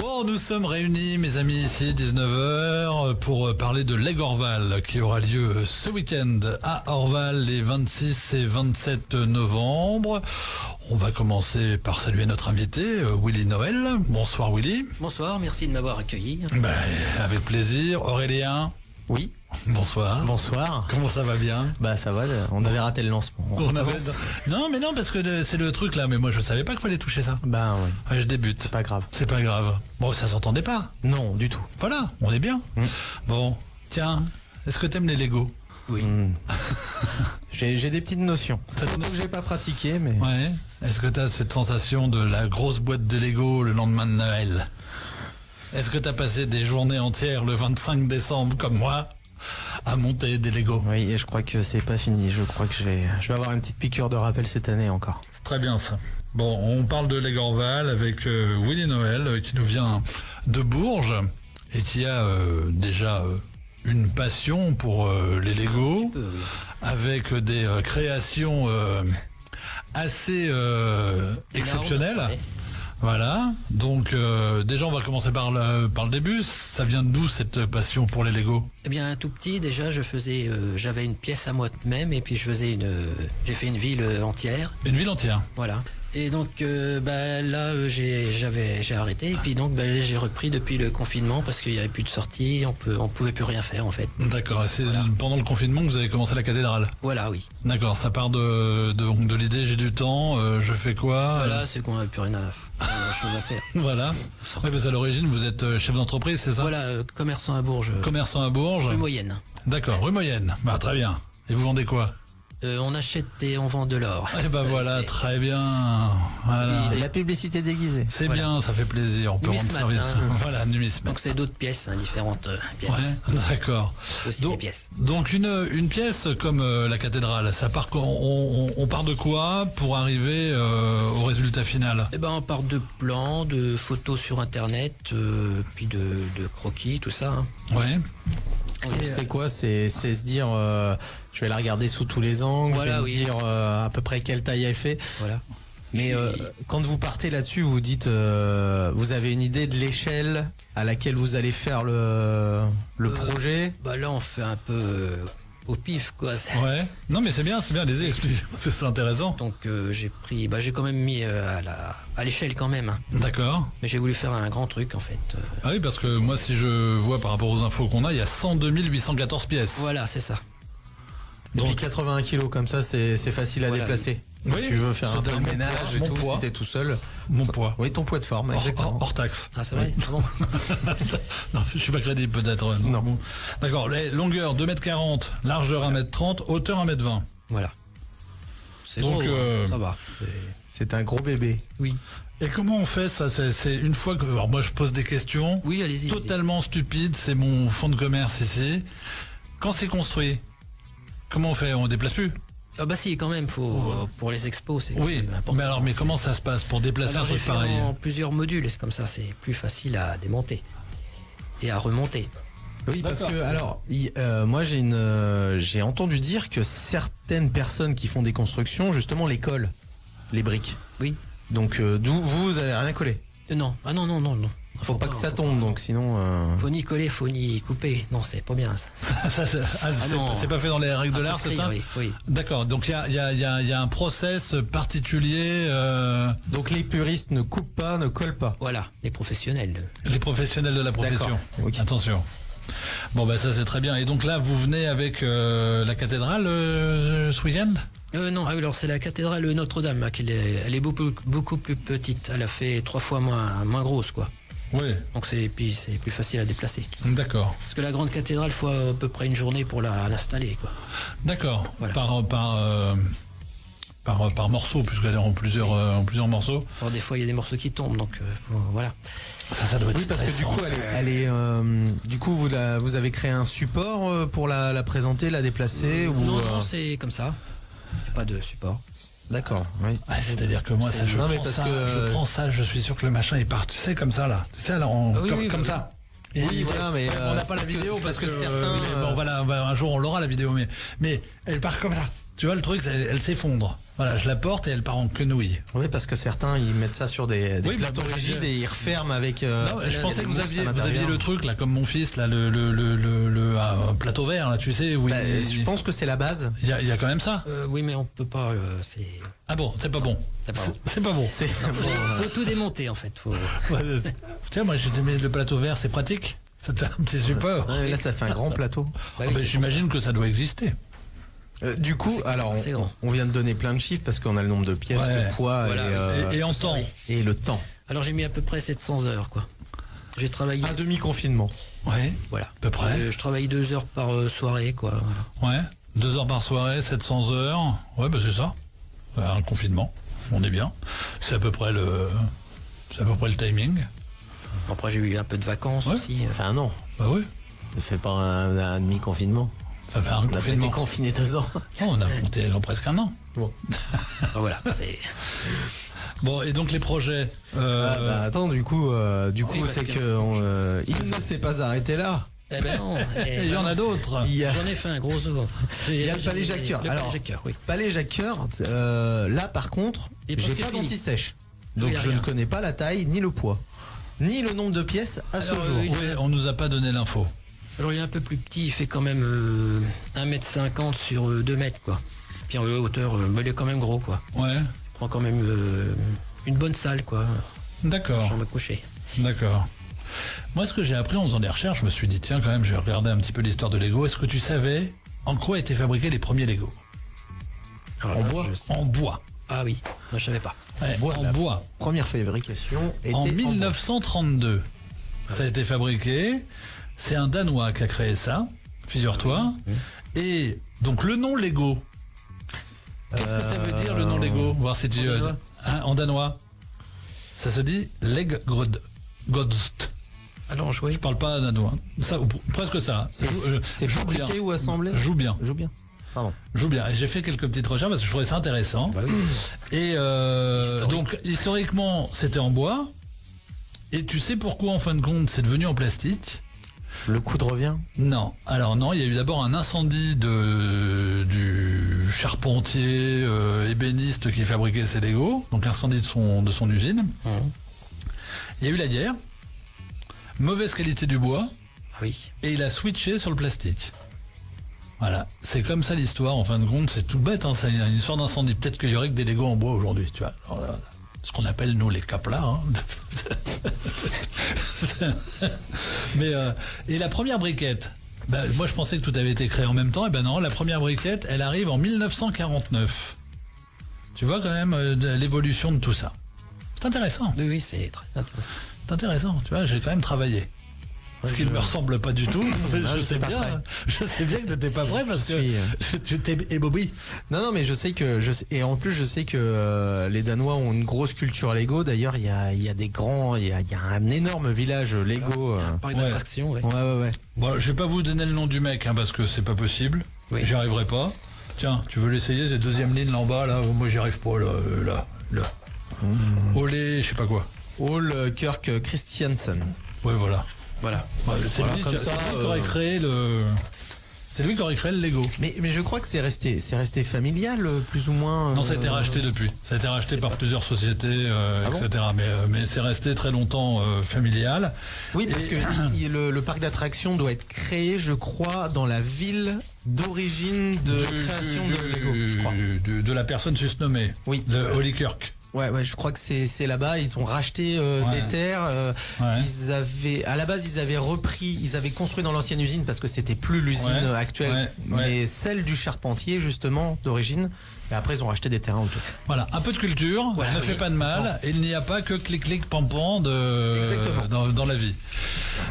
Bon, nous sommes réunis, mes amis, ici, 19h, pour parler de Leg Orval, qui aura lieu ce week-end à Orval, les 26 et 27 novembre. On va commencer par saluer notre invité, Willy Noël. Bonsoir, Willy. Bonsoir, merci de m'avoir accueilli. Avec plaisir. Aurélien. Oui. Bonsoir. Bonsoir. Comment ça va bien? Bah ça va, on avait raté le lancement. Non mais non, parce que c'est le truc là, mais moi je savais pas qu'il fallait toucher ça. Bah oui. Ouais, je débute. C'est pas grave. C'est pas grave. Bon, ça s'entendait pas. Non, du tout. Voilà, on est bien. Bon, tiens, est-ce que t'aimes les Lego? Oui. J'ai des petites notions. Surtout que j'ai pas pratiqué, mais... Ouais. Est-ce que t'as cette sensation de la grosse boîte de Lego le lendemain de Noël? Est-ce que t'as passé des journées entières le 25 décembre comme moi à monter des Lego? Oui, et je crois que c'est pas fini. Je crois que je vais avoir une petite piqûre de rappel cette année encore. C'est très bien ça. Bon, on parle de Leg Orval avec Willy Noël qui nous vient de Bourges et qui a déjà une passion pour les Lego, Oui. avec des créations assez exceptionnelles. Ouais. Voilà, donc déjà on va commencer par le début. Ça vient d'où cette passion pour les Lego? Eh bien, tout petit, déjà, j'avais une pièce à moi-même et puis j'ai fait une ville entière. Une ville entière. Voilà. Et donc, là, j'ai arrêté et puis donc, j'ai repris depuis le confinement parce qu'il n'y avait plus de sortie, on pouvait plus rien faire en fait. D'accord, et c'est pendant le confinement que vous avez commencé la cathédrale? Voilà, oui. D'accord, ça part de l'idée j'ai du temps, je fais quoi? Voilà, c'est qu'on n'avait plus rien chose à faire. Voilà. Oui, parce qu'à l'origine vous êtes chef d'entreprise, c'est ça? Voilà, commerçant à Bourges. Commerçant à Bourges. Rue Moyenne. D'accord, rue Moyenne. Bah très bien. Et vous vendez quoi? On achète et on vend de l'or. Eh ben voilà, C'est- très bien. Voilà. Et la publicité déguisée. C'est Voilà. bien, ça fait plaisir. On peut rendre Numismate, service. hein. Voilà, numismate. Donc c'est d'autres pièces, différentes pièces. Ouais, d'accord. Aussi des pièces. Donc une pièce comme la cathédrale, ça part on part de quoi pour arriver au résultat final? Eh ben, on part de plans, de photos sur internet, puis de croquis, tout ça. Hein. Ouais. C'est quoi? C'est se dire, je vais la regarder sous tous les angles, Voilà, je vais me dire à peu près quelle taille elle fait. Voilà. Mais quand vous partez là-dessus, vous dites, vous avez une idée de l'échelle à laquelle vous allez faire le projet? Bah là, on fait un peu au pif, quoi. Ouais. Non mais c'est bien, allez-y, expliquez. C'est intéressant. Donc j'ai quand même mis à l'échelle quand même. Hein. D'accord. Mais j'ai voulu faire un grand truc en fait. Ah oui, parce que moi si je vois par rapport aux infos qu'on a, il y a 102 814 pièces. Voilà, c'est ça. Et puis Donc 81 kilos comme ça, c'est facile à Voilà. déplacer. Oui, Si tu veux faire un peu c'est le mon ménage poids, et mon tout, poids. si t'es tout seul. mon poids. Oui, ton poids de forme, exactement. Hors taxe. Ah, c'est vrai. Ah bon. Non, je suis pas crédible peut-être. Non. Bon. D'accord, les longueurs 2,40 m, largeur 1,30 m, hauteur 1,20 m. Voilà. C'est Donc, gros, hein. Ça va. C'est un gros bébé. Oui. Et comment on fait ça? C'est une fois que... Alors moi je pose des questions Oui, allez-y. totalement stupides, c'est mon fonds de commerce ici. Quand c'est construit, comment on fait? On déplace plus? Ah bah si, quand même, faut pour les expos, c'est Oui, quand même important. mais alors mais comment ça se passe pour déplacer Alors un j'ai truc fait pareil? en plusieurs modules, c'est comme ça, c'est plus facile à démonter et à remonter. Oui, parce D'accord. que alors, moi j'ai entendu dire que certaines personnes qui font des constructions justement les collent, les briques. Oui. Donc d'où vous avez rien collé. Non, ah non. Faut pas que ça faut tombe, pas. donc sinon. Faut ni coller, faut ni couper. Non, c'est pas bien ça. non. C'est pas fait dans les règles de l'art, c'est ça? Oui. D'accord, donc il y a un process particulier. Donc les puristes ne coupent pas, ne collent pas. Voilà, les professionnels. Les professionnels de la profession. D'accord, ok. Attention. Bon bah ça c'est très bien. Et donc là vous venez avec la cathédrale ce week-end? Non, alors c'est la cathédrale Notre-Dame, hein, elle est beaucoup plus petite. Elle a fait 3 fois moins grosse, quoi. Oui, Donc c'est plus facile à déplacer. d'accord. Parce que la grande cathédrale, faut à peu près une journée pour l'installer, quoi. D'accord. Voilà. Par morceau, puisqu'elle est en plusieurs morceaux. Alors des fois, il y a des morceaux qui tombent, donc voilà. Ça doit être Oui, parce que du stressant. coup, du coup, vous avez créé un support pour la présenter, la déplacer ou Non, c'est comme ça. Il n'y a pas de support. D'accord. Oui. Ouais, c'est-à-dire que moi, ça, je Non, mais prends parce ça, que- je prends ça, je suis sûr que le machin il part, tu sais, comme ça là. Tu sais, là, Ah oui, oui, comme oui. ça. Et Oui, voilà, mais on n'a pas la parce que- vidéo parce parce que que certains, bon, voilà, un jour on l'aura la vidéo, mais elle part comme ça. Tu vois, le truc, elle s'effondre. Voilà, je la porte et elle part en quenouille. Oui, parce que certains ils mettent ça sur des Oui, plateaux bah, rigides et ils referment avec. Non, je pensais que vous aviez le truc là, comme mon fils là, un plateau vert là, tu sais où Je pense que c'est la base. il y a quand même ça. Oui, mais on peut pas. C'est Ah bon, c'est pas bon. c'est pas bon. C'est pas bon. Faut tout démonter en fait. Tiens, moi j'ai aimé le plateau vert, c'est pratique. Ça te fait un petit support. Ouais, là, ça fait un grand plateau. Bah oui, Ah, c'est j'imagine que ça doit exister. Du coup, alors, c'est grand. on vient de donner plein de chiffres parce qu'on a le nombre de pièces, Ouais. le poids Voilà. Et en temps. et le temps. Alors j'ai mis à peu près 700 heures quoi. J'ai travaillé. Un demi-confinement. Ouais. Voilà. À peu près. Je travaille 2 heures par soirée quoi. Voilà. Ouais. 2 heures par soirée, 700 heures. Ouais, bah c'est ça. Un confinement. On est bien. C'est à peu près le timing. Après j'ai eu un peu de vacances Ouais. aussi. Enfin, non, Bah oui. ça fait pas un demi-confinement. Ça fait un On a pas été confinement. confiné 2 ans. Oh, on a compté presque un an. Bon. Voilà. C'est. Bon, et donc les projets. Attends, du coup, parce c'est que- que il ne s'est pas arrêté là. Eh ben non. Il y en a d'autres. Il y a J'en ai fait un gros œuvre. Il y a le Palais Jacques-Cœur. Le Alors, Palais Jacques-Cœur, oui. Palais Jacques-Cœur, là par contre, Il est j'ai presque pas fini. d'anti-sèche. Il Donc y a je rien. ne connais pas la taille, ni le poids, ni le nombre de pièces à ce Alors, jour. oui. Oui, on nous a pas donné l'info. Alors il est un peu plus petit, il fait quand même 1m50 sur 2 mètres quoi. Puis en hauteur, mais il est quand même gros quoi. Ouais. Il prend quand même une bonne salle quoi. D'accord. Chambre à coucher. D'accord. Moi, ce que j'ai appris en faisant des recherches, je me suis dit, tiens, quand même, j'ai regardé un petit peu l'histoire de Lego. Est-ce que tu savais en quoi étaient fabriqués les premiers Lego? Alors En là, bois je sais- En bois. Ah oui, moi je savais pas. Ouais, Bois, en la- bois. Première fabrication était En bois. 1932. Ça a été fabriqué. C'est un Danois qui a créé ça, figure-toi. Et donc, le nom Lego. Qu'est-ce que ça veut dire, le nom Lego? Voir si tu... En danois en danois. Ça se dit Leggodst. Alors jouer. Je parle pas danois. Ça, ou presque ça. C'est Joue bien. fabriqué ou assemblé? Joue bien. Joue bien. Pardon. Joue bien. Et j'ai fait quelques petites recherches parce que je trouvais ça intéressant. Bah oui. Et Historique. donc, historiquement, c'était en bois. Et tu sais pourquoi, en fin de compte, c'est devenu en plastique? Le coup de revient. Non. Alors non, il y a eu d'abord un incendie du charpentier ébéniste qui fabriquait ses Lego. Donc l'incendie de son usine. Mmh. Il y a eu la guerre. Mauvaise qualité du bois. Ah oui. Et il a switché sur le plastique. Voilà, c'est comme ça l'histoire, en fin de compte, c'est tout bête, hein, c'est une histoire d'incendie. Peut-être qu'il y aurait que des Legos en bois aujourd'hui, tu vois. Alors là, ce qu'on appelle, nous, les caplas. Hein. Mais, et la première briquette, moi je pensais que tout avait été créé en même temps, et ben non, la première briquette, elle arrive en 1949. Tu vois quand même l'évolution de tout ça. C'est intéressant, Oui, c'est très intéressant. c'est intéressant, tu vois, j'ai quand même travaillé. Ce qui ne me ressemble pas du tout. je je sais suis pas bien. prêt. Je sais bien que t'étais pas prêt parce que tu t'es ébobé. Non, mais je sais que et en plus je sais que les Danois ont une grosse culture Lego. D'ailleurs, il y a des grands, il y a un énorme village Lego. Un parc ouais. d'attraction, ouais. Ouais. Bon, je vais pas vous donner le nom du mec parce que c'est pas possible. Oui. J'y arriverai pas. Tiens, tu veux l'essayer, c'est deuxième ligne là en bas là. Moi j'y arrive pas là. Olé, je sais pas quoi. Hall Kirk Christiansen. Ouais, voilà. Voilà. Ouais, c'est Voilà, lui, comme c'est ça, lui qui aurait créé le. C'est lui qui aurait créé le Lego. Mais je crois que c'est resté familial plus ou moins. Non, ça a été racheté depuis. Ça a été racheté par plusieurs sociétés, bon etc. Mais c'est resté très longtemps familial. Oui, parce Et- que le parc d'attractions doit être créé, je crois, dans la ville d'origine de création de Lego, je crois. De la personne susnommée. Oui. Le Holly Kirk. Ouais, je crois que c'est là-bas. Ils ont racheté Ouais. des terres. Ouais. À la base, ils avaient construit dans l'ancienne usine parce que c'était plus l'usine Ouais, actuelle, ouais. mais celle du charpentier justement d'origine. Et après, ils ont racheté des terrains autour. Voilà, un peu de culture, Voilà, ne oui. fait pas de mal. Il n'y a pas que clic-clic pam-pam Exactement. dans la vie.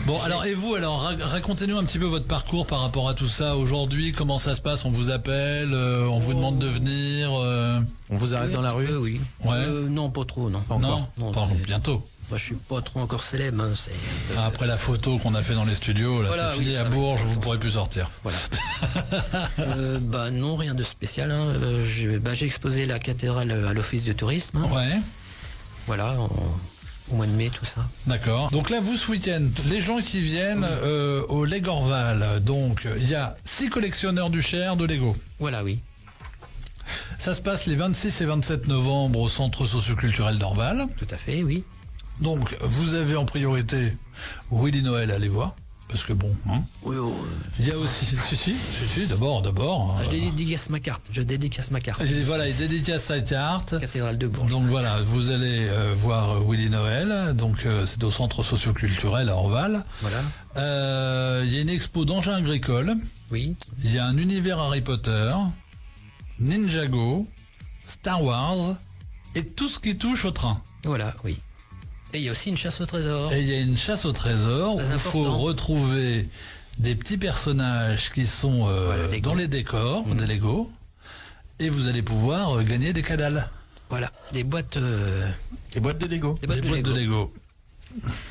Bon, alors, et vous, alors, racontez-nous un petit peu votre parcours par rapport à tout ça. Aujourd'hui, comment ça se passe? On vous appelle, on vous demande de venir On vous arrête Oui, dans la un rue. peu, oui. Ouais. Non, pas trop, non. Non, Non, pas c'est- bientôt. Moi, je suis pas trop encore célèbre. Hein, c'est... Après la photo qu'on a fait dans les studios, là, Voilà, c'est oui, fini ça à va Bourges, être vous ne intense. pourrez plus sortir. Voilà. Bah non, rien de spécial. Hein. J'ai exposé la cathédrale à l'office de tourisme. Hein. Ouais, Voilà, au mois de mai, tout ça. d'accord. Donc là, vous, ce week-end, les gens qui viennent au Legorval, donc il y a 6 collectionneurs du Cher de Lego. Voilà, oui. Ça se passe les 26 et 27 novembre au centre socioculturel d'Orval. Tout à fait, oui. Donc, vous avez en priorité Willy Noël à aller voir. Parce que bon, hein. Oui, Il y a aussi, si, d'abord. je dédicace ma carte. Et voilà, il dédicace sa carte. Cathédrale de Bourges. Donc voilà, vous allez voir Willy Noël. Donc c'est au centre socioculturel à Orval. Voilà. Il y a une expo d'engins agricoles. Oui. Il y a un univers Harry Potter, Ninjago, Star Wars et tout ce qui touche au train. Voilà, oui. Et il y a aussi une chasse au trésor. Et il y a une chasse au trésor où Très il faut important. retrouver des petits personnages qui sont Lego. dans les décors, des Lego, et vous allez pouvoir gagner des cadales. Voilà, des boîtes, Les boîtes de Lego. des boîtes Des de boîtes Lego. de Lego.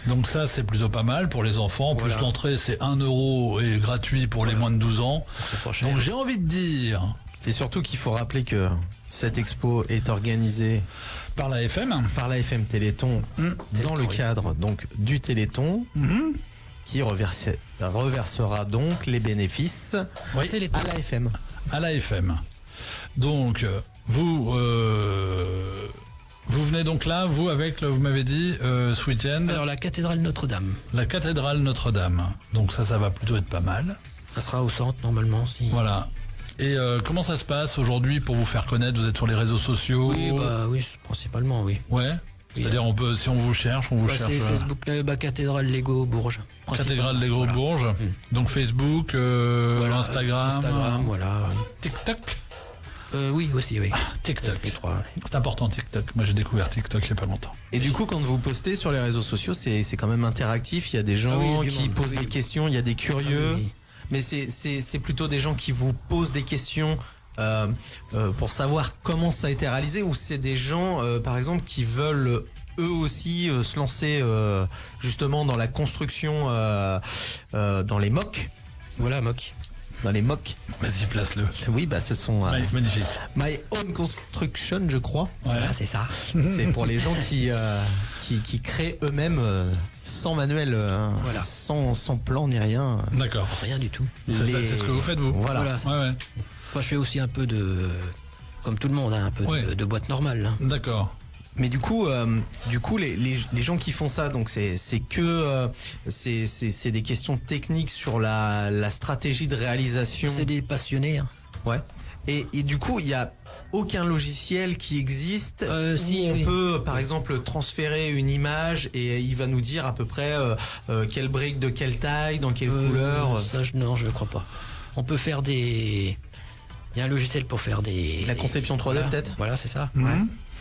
Donc ça, c'est plutôt pas mal pour les enfants. En Voilà. plus, l'entrée, c'est 1 euro et gratuit pour les moins de 12 ans. C'est pas cher. Donc j'ai envie de dire, C'est surtout qu'il faut rappeler que cette expo est organisée par la FM, par la FM Téléthon dans le cadre donc du Téléthon qui reversera donc les bénéfices oui, Téléthon. à la FM. à la FM. Donc vous venez donc là, vous avec, vous m'avez dit, ce week-end, Alors la cathédrale Notre-Dame, la cathédrale Notre-Dame. Donc ça va plutôt être pas mal. ça sera au centre normalement. Si. Voilà. Et comment ça se passe aujourd'hui pour vous faire connaître? Vous êtes sur les réseaux sociaux? Oui, principalement, oui. Ouais. C'est-à-dire, on peut, si on vous cherche, on vous cherche. C'est Facebook, cathédrale Lego Bourges. Cathédrale Lego Voilà. Bourges. Donc Facebook, Voilà, Instagram, voilà. TikTok. Oui, aussi, oui. TikTok. Les trois. C'est important TikTok. Moi j'ai découvert TikTok il y a pas longtemps. Et du coup, quand vous postez sur les réseaux sociaux, c'est quand même interactif. Il y a des gens Ah oui, il y a du qui monde, posent oui. des questions, il y a des curieux. Ah oui. Mais c'est plutôt des gens qui vous posent des questions pour savoir comment ça a été réalisé, ou c'est des gens, par exemple, qui veulent eux aussi se lancer justement dans la construction, dans les MOC. Voilà, mock. Dans les MOC. Vas-y, place-le. Oui, bah ce sont Magnifique. My Own Construction, je crois. Ouais. Voilà, c'est ça. C'est pour les gens qui créent eux-mêmes sans manuel, Voilà. sans plan ni rien. D'accord. Rien du tout. C'est ce que vous faites, vous. Voilà. Voilà, ça. Ouais, ouais. Enfin, je fais aussi un peu de, comme tout le monde, hein, un peu Ouais. de boîte normale. Hein. D'accord. Mais du coup, les gens qui font ça, donc c'est des questions techniques sur la stratégie de réalisation. C'est des passionnés. Hein. Ouais. Et du coup, il y a aucun logiciel qui existe où si, on oui. peut, par exemple, transférer une image et il va nous dire à peu près quelle brique de quelle taille, dans quelle couleur. Ça, non, je ne crois pas. On peut faire des. Il y a un logiciel pour faire des. La conception 3D, voilà. peut-être. Voilà, c'est ça. Mhm. Ouais.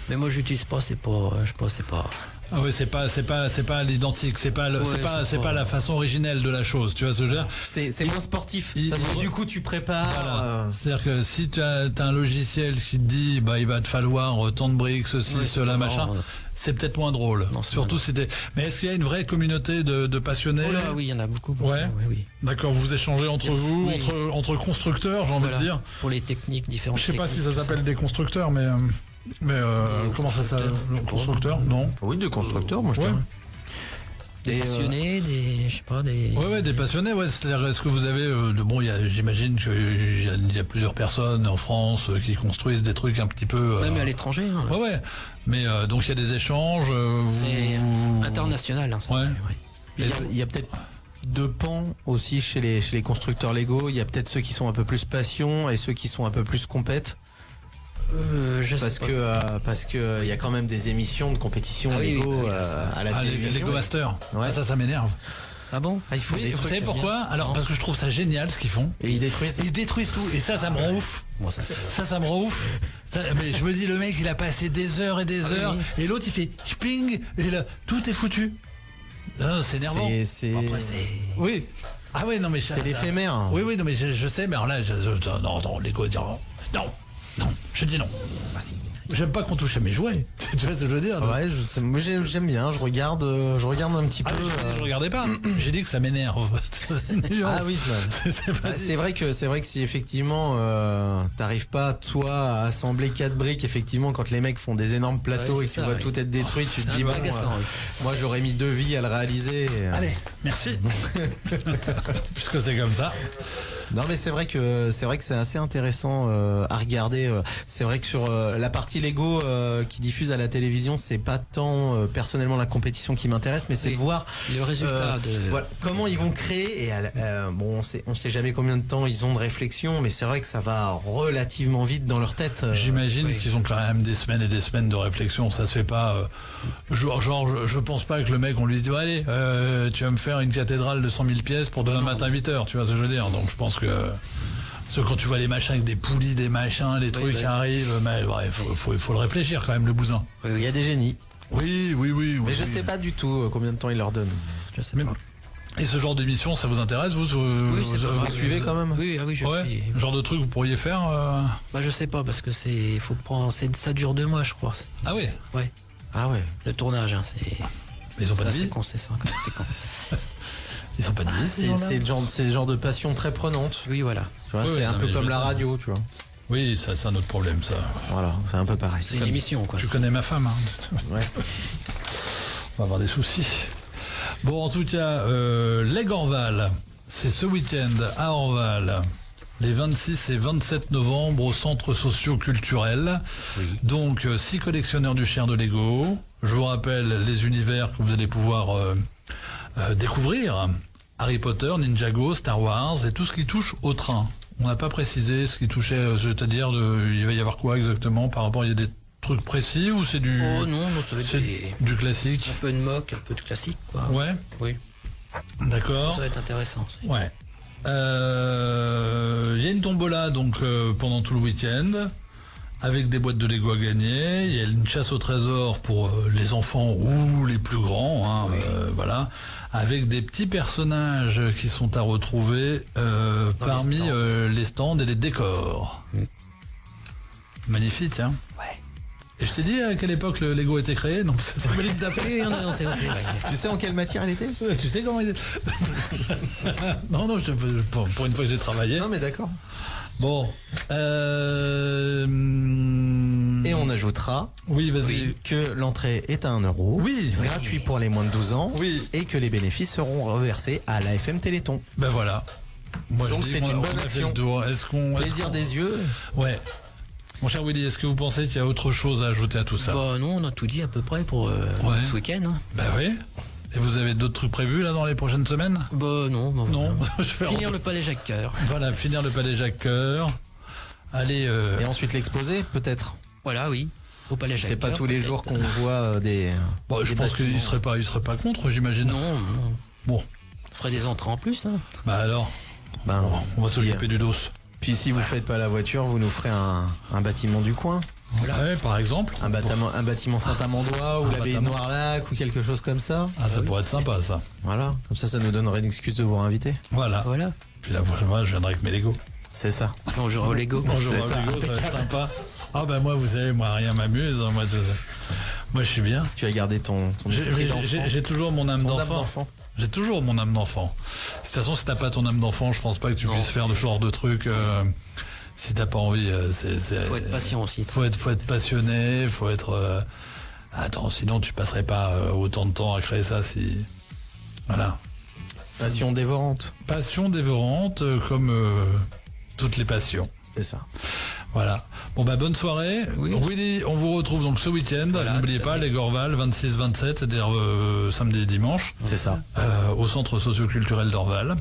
Mais moi, j'utilise pas. C'est pas. Je pense, c'est pas. Ah oui, c'est pas l'identique, c'est pas la façon originelle de la chose, tu vois ce que je veux dire? C'est moins sportif. Il- Parce que du coup, tu prépares. Voilà. C'est-à-dire que si tu as un logiciel qui te dit, bah, il va te falloir tant de briques, ceci, Ouais, cela, c'est machin, marrant. c'est peut-être moins drôle. Non, c'est Surtout moins si t'es... Mais est-ce qu'il y a une vraie communauté de passionnés? Oh là, oui, il y en a beaucoup. Ouais. Oui. D'accord, vous échangez entre vous, Oui. entre constructeurs, j'ai envie Voilà. de dire. Pour les techniques différentes. Je sais pas si techniques, ça tout s'appelle des constructeurs, mais comment ça s'appelle? Constructeurs? Non. Oui, de constructeurs, moi je Ouais. dirais. Des Et, passionnés, des. Je sais pas, des. Ouais, des passionnés, ouais. C'est-à-dire, est-ce que vous avez, j'imagine qu'il y a plusieurs personnes en France qui construisent des trucs un petit peu. Même à l'étranger. Hein. Ouais. Mais donc il y a des échanges. C'est international. Hein, ça. Ouais. Il y a peut-être deux pans aussi chez les constructeurs Lego. Il y a peut-être ceux qui sont un peu plus passion et ceux qui sont un peu plus compètes. Je Parce sais pas. parce que il y a quand même des émissions de compétition Ah oui, Lego oui, ça. à la Ah, les télévision. Lego Masters. Ouais. Ça m'énerve. Ah bon? Ah, il faut Oui, des vous trucs savez à pourquoi? venir. Alors, Non. parce que je trouve ça génial ce qu'ils font. Et ils détruisent. Ils détruisent tout. Et ça me rend ouf. Bon, ça. Ça me rend ouf. Mais je me dis, le mec, il a passé des heures et des Ah heures. oui. Et l'autre, il fait ping. Et là, tout est foutu. Ah, c'est énervant. C'est Après, c'est. Oui. Ah oui, non, mais c'est l'éphémère. Oui, non, mais je sais, mais alors là, non, Lego, dire non, je dis non. Ah, si. J'aime pas qu'on touche à mes jouets. Tu vois ce que je veux dire? Ouais, moi j'aime bien. Je regarde un petit Ah, peu. mais j'ai dit, je regardais pas. J'ai dit que ça m'énerve. Ah oui, C'est pas bah, c'est vrai que si effectivement t'arrives pas toi à assembler 4 briques, effectivement quand les mecs font des énormes plateaux Ouais, et c'est que tu ça, vois oui. tout être détruit, tu te C'est dis un bon, peu agaçant, oui. moi j'aurais mis 2 vies à le réaliser. Allez, merci. Puisque c'est comme ça. Non mais c'est vrai que c'est assez intéressant à regarder. C'est vrai que sur la partie Lego qui diffuse à la télévision, c'est pas tant personnellement la compétition qui m'intéresse, mais c'est Oui. de voir Le résultat voilà, comment ils vont créer. Et bon, on sait jamais combien de temps ils ont de réflexion, mais c'est vrai que ça va relativement vite dans leur tête. J'imagine oui. qu'ils ont quand même des semaines et des semaines de réflexion. Ça se fait pas. Je pense pas que le mec, on lui dit allez, tu vas me faire une cathédrale de 100 000 pièces pour demain matin 8h. Tu vois ce que je veux dire. Donc je pense que parce que quand tu vois les machins avec des poulies, des machins, les trucs qui arrivent, mais bref, faut le réfléchir quand même le bousin. Il y a des génies, Oui. mais je sais pas du tout combien de temps ils leur donnent. Je sais Mais- pas. Et ce genre d'émission, ça vous intéresse vous Oui, c'est pas vous mal. suivez quand même Oui, je Ouais, suis. genre de truc que vous pourriez faire. Bah, je sais pas parce que ça dure 2 mois, je crois. Ah oui, Ouais, Ah ouais. le tournage, hein, mais ils ont pas de c'est vie. con, c'est ça. C'est con. Ils ont pas de vie. ces gens-là C'est le genre de passion très prenante. Oui, voilà. Tu vois, Oui, c'est oui, un non, peu mais comme je la sais. radio, tu vois. Oui, ça c'est un autre problème ça. Voilà, c'est un peu pareil. C'est une émission, quoi. Tu connais ma femme, hein. Ouais. On va avoir des soucis. Bon, en tout cas, les Orval, c'est ce week-end à Orval, les 26 et 27 novembre au centre socio-culturel. Oui. Donc, 6 collectionneurs du Cher de Lego. Je vous rappelle les univers que vous allez pouvoir découvrir. Harry Potter, Ninjago, Star Wars et tout ce qui touche au train. On n'a pas précisé ce qui touchait, c'est-à-dire il va y avoir quoi exactement par rapport, il y a des trucs précis ou c'est du, Oh non, ça va être du classique? un peu de moque, un peu de classique, quoi. Ouais, Oui, d'accord. ça va être intéressant. Ouais. Il y a une tombola donc pendant tout le week-end avec des boîtes de Lego à gagner. Il y a une chasse au trésor pour les enfants ou les plus grands, hein, voilà, avec des petits personnages qui sont à retrouver parmi les stands et les décors. Mm. Magnifique, hein. Ouais. Et je t'ai dit à quelle époque le Lego a été créé, donc c'est valide d'appeler. Oui, non, c'est vrai. Tu sais en quelle matière elle était? Ouais, tu sais comment il est. Non, pour une fois que j'ai travaillé. Non mais d'accord. Bon. Et on ajoutera Oui, vas-y. que l'entrée est à 1 euro. Oui. Gratuit pour les moins de 12 ans. Oui. Et que les bénéfices seront reversés à l'AFM Téléthon. Ben voilà. Moi, Donc je dis c'est qu'on une a- bonne on a fait action. le tour. Plaisir des yeux. Ouais. Mon cher Willy, est-ce que vous pensez qu'il y a autre chose à ajouter à tout ça? Bah non, on a tout dit à peu près pour ce week-end. Hein. Ben oui. Et vous avez d'autres trucs prévus là dans les prochaines semaines? Bah non, bah, Non. voilà. Je vais Finir le palais Jacques Cœur. Voilà, finir le palais Jacques Cœur. Allez. Et ensuite l'exposé, peut-être. Voilà, oui. Au palais Jacques C'est pas Cœur, tous les peut-être. jours qu'on voit des. Bon, je des pense bâtiments. qu'il serait pas contre, j'imagine. Non, non. Bon. On ferait des entrées en plus. Hein. Bah alors, Ben, on va s'occuper du dos. Puis si vous faites pas la voiture, vous nous ferez un bâtiment du coin. Ouais, par exemple. Un bâtiment Saint-Amandois ou Un la baie bâtiment. Noirlac ou quelque chose comme ça. Ah, ça pourrait être sympa, ça. Voilà. Comme ça nous donnerait une excuse de vous réinviter. Voilà. Voilà. Puis la prochaine fois, je viendrai avec mes Lego. C'est ça. On jouera au Lego. Bonjour, C'est ça. Lego, ça va être sympa. Ah ben moi, vous savez, moi, rien m'amuse. Moi, je suis bien. Tu as gardé ton esprit d'enfant. J'ai toujours mon âme Ton âme d'enfant. d'enfant. J'ai toujours mon âme d'enfant. De toute façon, si t'as pas ton âme d'enfant, je pense pas que tu Non. puisses faire de ce genre de truc. Si t'as pas envie, Faut être patient aussi. Faut être passionné, faut être. Attends, sinon tu passerais pas autant de temps à créer ça si. Voilà. Passion dévorante. Passion dévorante, comme toutes les passions. C'est ça. Voilà. Bon bah bonne soirée. Oui. Willy, on vous retrouve donc ce week-end. Voilà, N'oubliez tout à pas fait. les Gorval 26-27, c'est-à-dire samedi et dimanche, C'est ça. au centre socio-culturel d'Orval.